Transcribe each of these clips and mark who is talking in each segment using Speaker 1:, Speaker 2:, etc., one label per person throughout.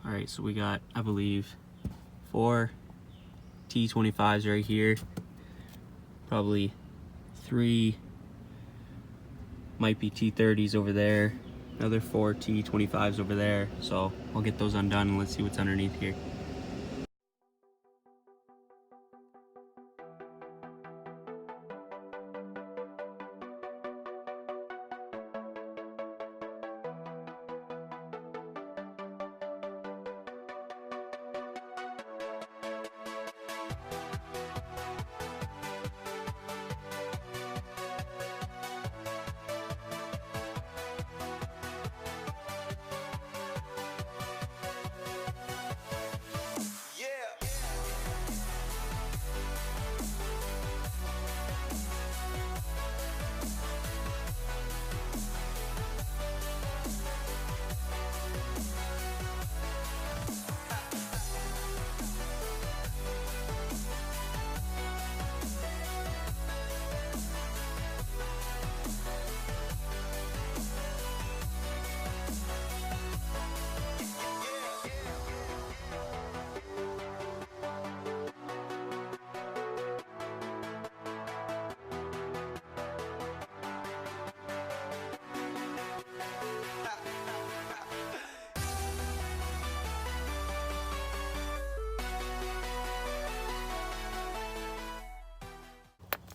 Speaker 1: Alright, so we got, I believe, 4 T25s right here. Probably 3 might be T30s over there. Another 4 T25s over there. So I'll get those undone and let's see what's underneath here.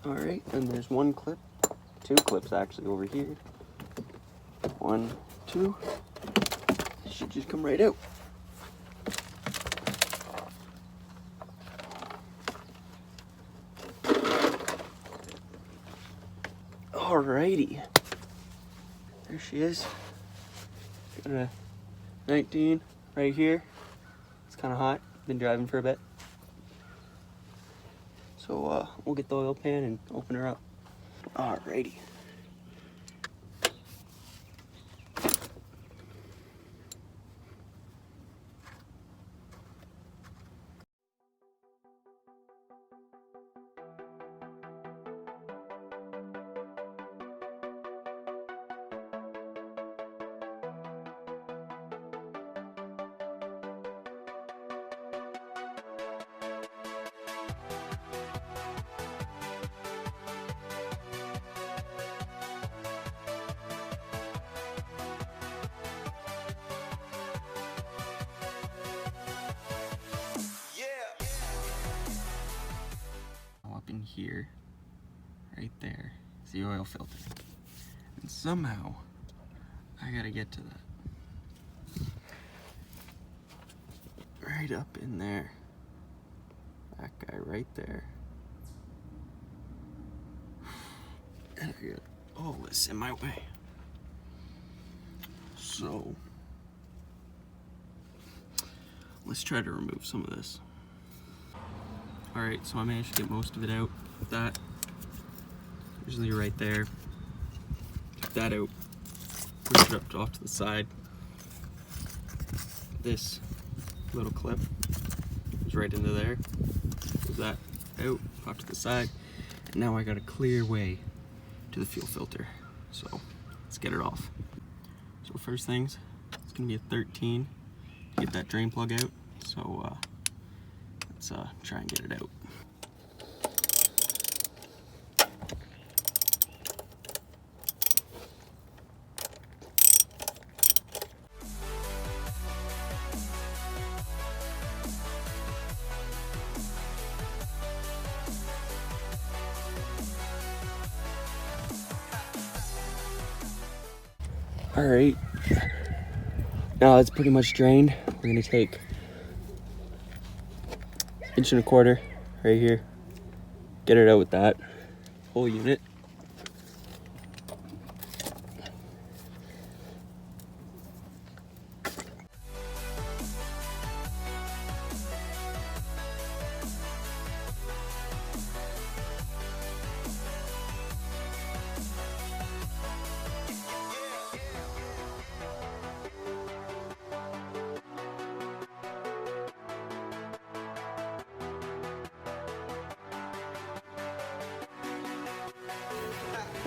Speaker 1: Alright, and there's 1 clip, 2 clips actually over here. 1, 2. It should just come right out. Alrighty. There she is. Got a 19 right here. It's kind of hot. Been driving for a bit. So we'll get the oil pan and open her up. Alrighty. In here, right there, is the oil filter, and somehow I gotta get to that. Right up in there, that guy right there, and I got all this in my way. So let's try to remove some of this. Alright, so I managed to get most of it out. That usually right there. Took that out. Pushed it up off to the side. This little clip is right into there. Move that out, off to the side. And now I got a clear way to the fuel filter. So let's get it off. So first things, it's gonna be a 13 to get that drain plug out. So let's try and get it out. All right, now it's pretty much drained. We're gonna take 1.25 inches right here, get it out with that whole unit.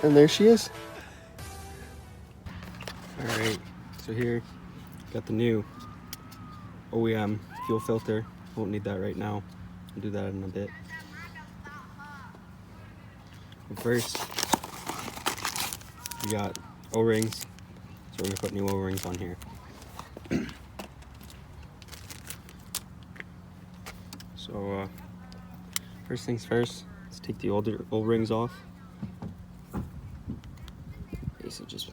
Speaker 1: And there she is. Alright, so here, got the new OEM fuel filter. Won't need that right now. I'll do that in a bit. But first, we got O-rings. So we're gonna put new O-rings on here. So first things first, let's take the older O-rings off. Basically just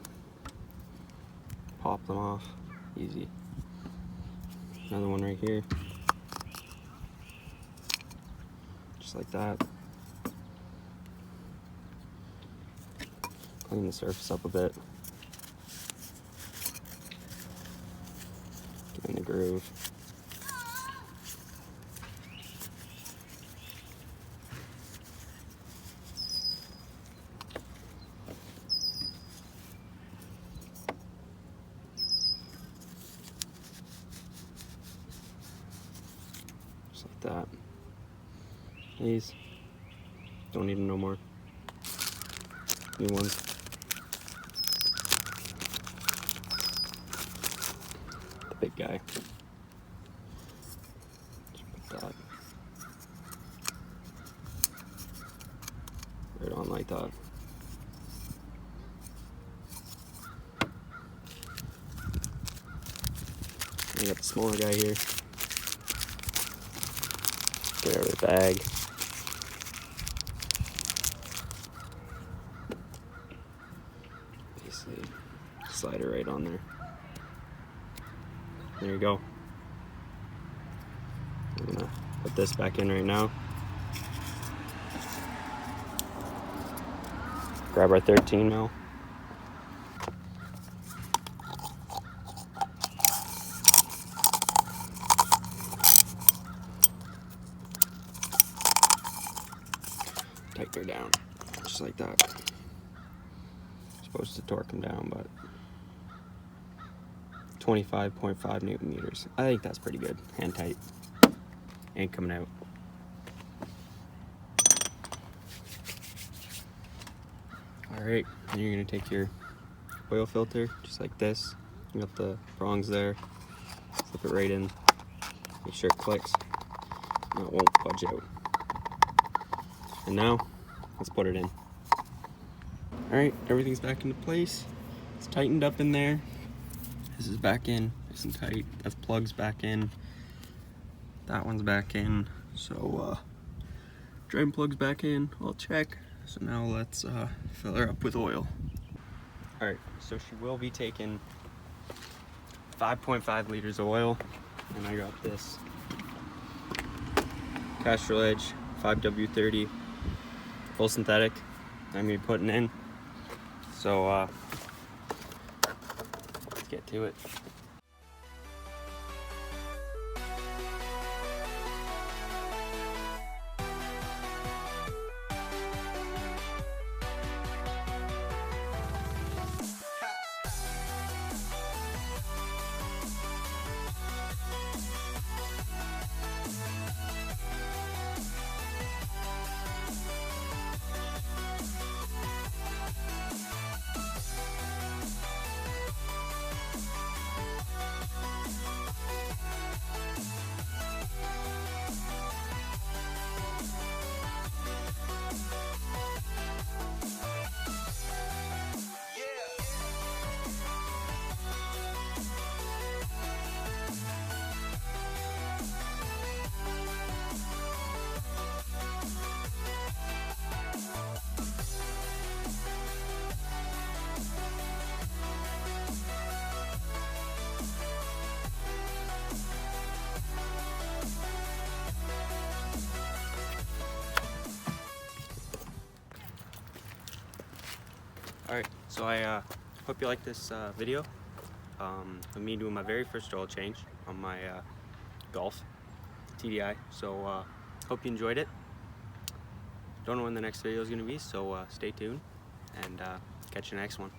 Speaker 1: pop them off, easy. Another one right here, just like that. Clean the surface up a bit. Get in the groove. Just like that. These don't need them no more. New ones. The big guy. Just put that right on like that. I got the smaller guy here. Get out of the bag. Basically, slide it right on there. There you go. I'm gonna put this back in right now. Grab our 13 mil. Tighten her down, just like that. Supposed to torque them down, but 25.5 Newton meters. I think that's pretty good. Hand tight. Ain't coming out. Alright, then you're gonna take your oil filter, just like this. You got the prongs there. Slip it right in. Make sure it clicks. And it won't budge out. And now, let's put it in. Alright, everything's back into place. It's tightened up in there. This is back in, nice and tight. That's plugs back in. That one's back in. So, drain plugs back in, all check. So now let's fill her up with oil. Alright, so she will be taking 5.5 liters of oil. And I got this Castrol Edge 5W30 full synthetic I'm gonna be putting in. So let's get to it. Alright, so I hope you like this video of me doing my very first oil change on my Golf TDI. So hope you enjoyed it. Don't know when the next video is going to be, so stay tuned and catch you next one.